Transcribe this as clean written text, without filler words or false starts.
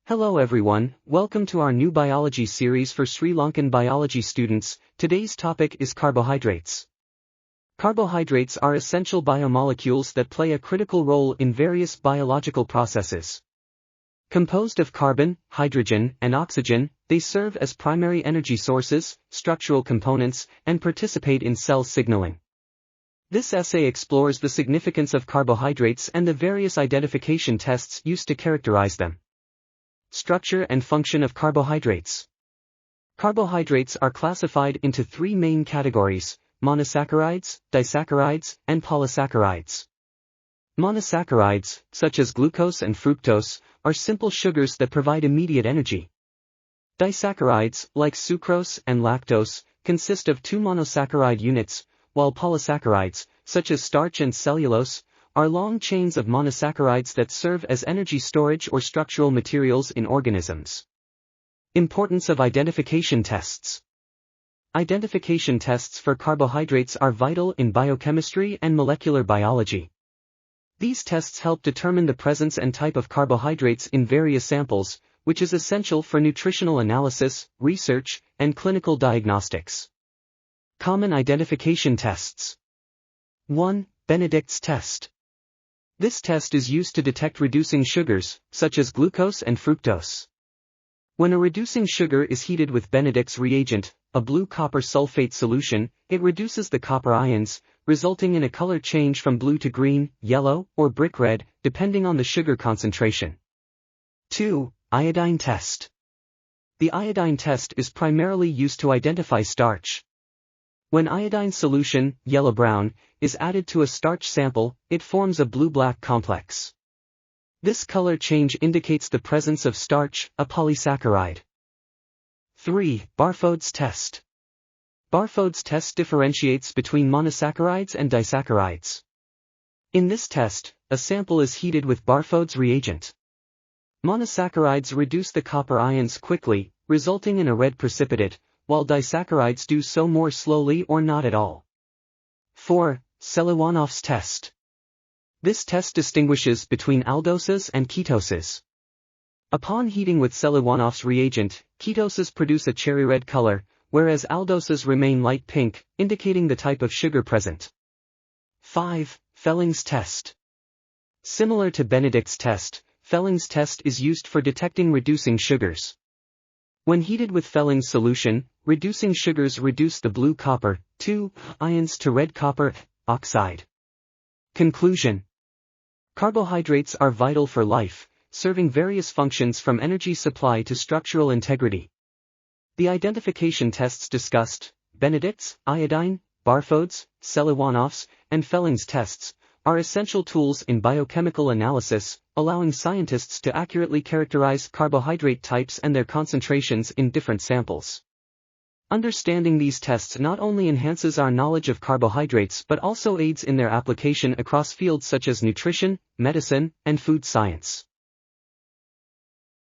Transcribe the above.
Hello everyone, welcome to our new biology series for Sri Lankan biology students. Today's topic is carbohydrates. Carbohydrates are essential biomolecules that play a critical role in various biological processes. Composed of carbon, hydrogen, and oxygen, they serve as primary energy sources, structural components, and participate in cell signaling. This essay explores the significance of carbohydrates and the various identification tests used to characterize them. Structure and function of carbohydrates. Carbohydrates are classified into three main categories: monosaccharides, disaccharides, and polysaccharides. Monosaccharides, such as glucose and fructose, are simple sugars that provide immediate energy. Disaccharides, like sucrose and lactose, consist of two monosaccharide units, while polysaccharides, such as starch and cellulose, are long chains of monosaccharides that serve as energy storage or structural materials in organisms. Importance of identification tests. Identification tests for carbohydrates are vital in biochemistry and molecular biology. These tests help determine the presence and type of carbohydrates in various samples, which is essential for nutritional analysis, research, and clinical diagnostics. Common identification tests. 1. Benedict's test. This test is used to detect reducing sugars, such as glucose and fructose. When a reducing sugar is heated with Benedict's reagent, a blue copper sulfate solution, it reduces the copper ions, resulting in a color change from blue to green, yellow, or brick red, depending on the sugar concentration. 2. Iodine test. The iodine test is primarily used to identify starch. When iodine solution, yellow-brown, is added to a starch sample, it forms a blue-black complex. This color change indicates the presence of starch, a polysaccharide. 3. Barfoed's test. Barfoed's test differentiates between monosaccharides and disaccharides. In this test, a sample is heated with Barfoed's reagent. Monosaccharides reduce the copper ions quickly, resulting in a red precipitate, while disaccharides do so more slowly or not at all. 4. Seliwanoff's test. This test distinguishes between aldoses and ketoses. Upon heating with Seliwanoff's reagent, ketoses produce a cherry red color, whereas aldoses remain light pink, indicating the type of sugar present. 5. Felling's test. Similar to Benedict's test, Felling's test is used for detecting reducing sugars. When heated with Felling's solution, reducing sugars reduce the blue copper, 2, ions to red copper, oxide. Conclusion. Carbohydrates are vital for life, serving various functions from energy supply to structural integrity. The identification tests discussed, Benedict's, iodine, Barfoed's, Seliwanoff's, and Felling's tests, are essential tools in biochemical analysis, allowing scientists to accurately characterize carbohydrate types and their concentrations in different samples. Understanding these tests not only enhances our knowledge of carbohydrates but also aids in their application across fields such as nutrition, medicine, and food science.